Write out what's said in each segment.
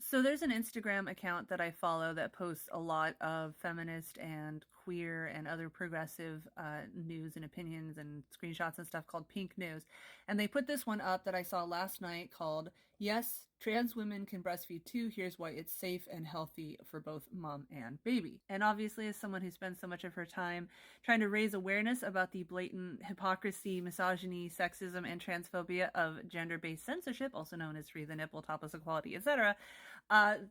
So there's an Instagram account that I follow that posts a lot of feminist and queer and other progressive news and opinions and screenshots and stuff called Pink News. And they put this one up that I saw last night called, "Yes, trans women can breastfeed too. Here's why it's safe and healthy for both mom and baby." And obviously, as someone who spends so much of her time trying to raise awareness about the blatant hypocrisy, misogyny, sexism, and transphobia of gender-based censorship, also known as free the nipple, topless equality, etc.,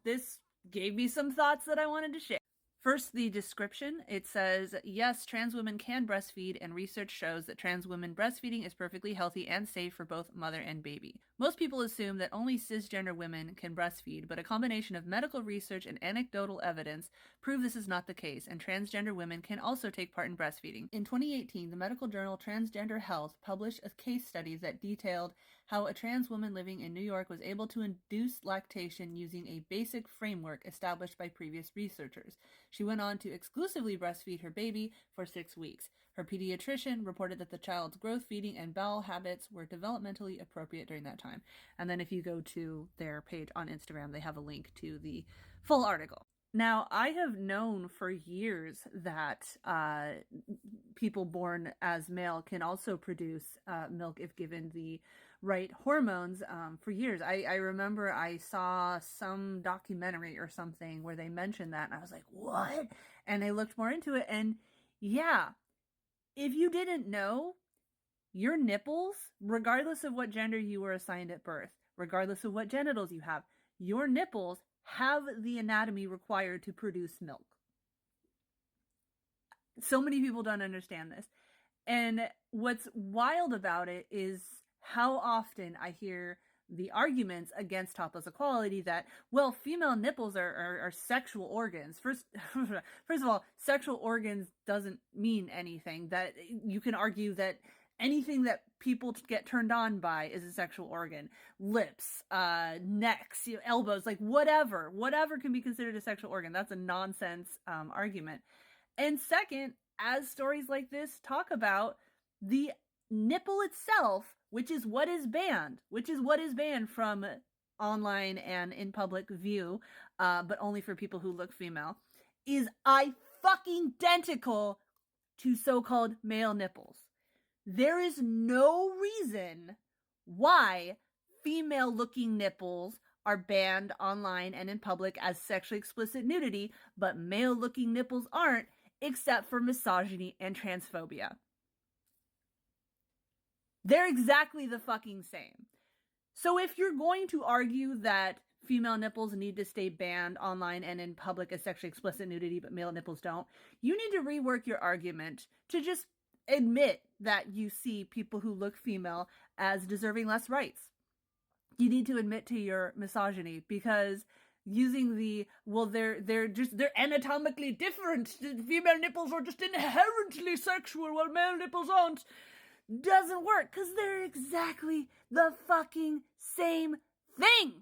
this gave me some thoughts that I wanted to share. First, the description. It says, "Yes, trans women can breastfeed, and research shows that trans women breastfeeding is perfectly healthy and safe for both mother and baby. Most people assume that only cisgender women can breastfeed, but a combination of medical research and anecdotal evidence prove this is not the case, and transgender women can also take part in breastfeeding." In 2018, the medical journal Transgender Health published a case study that detailed how a trans woman living in New York was able to induce lactation using a basic framework established by previous researchers. She went on to exclusively breastfeed her baby for 6 weeks. Her pediatrician reported that the child's growth, feeding, and bowel habits were developmentally appropriate during that time. And then if you go to their page on Instagram, they have a link to the full article. Now, I have known for years that people born as male can also produce milk if given the right hormones for years. I remember I saw some documentary or something where they mentioned that, and I was like, what? And I looked more into it, and yeah, if you didn't know, your nipples, regardless of what gender you were assigned at birth, regardless of what genitals you have, your nipples have the anatomy required to produce milk. So many people don't understand this. And what's wild about it is how often I hear the arguments against topless equality that, well, female nipples are sexual organs. First of all, sexual organs doesn't mean anything. That you can argue that anything that people get turned on by is a sexual organ. Lips, necks, elbows, like whatever can be considered a sexual organ. That's a nonsense argument. And second, as stories like this talk about, the nipple itself, which is what is banned from online and in public view, but only for people who look female, is fucking identical to so-called male nipples. There is no reason why female-looking nipples are banned online and in public as sexually explicit nudity, but male-looking nipples aren't, except for misogyny and transphobia. They're exactly the fucking same. So if you're going to argue that female nipples need to stay banned online and in public as sexually explicit nudity, but male nipples don't, you need to rework your argument to just admit that you see people who look female as deserving less rights. You need to admit to your misogyny, because using the, well, they're anatomically different, female nipples are just inherently sexual while male nipples aren't, doesn't work, because they're exactly the fucking same thing.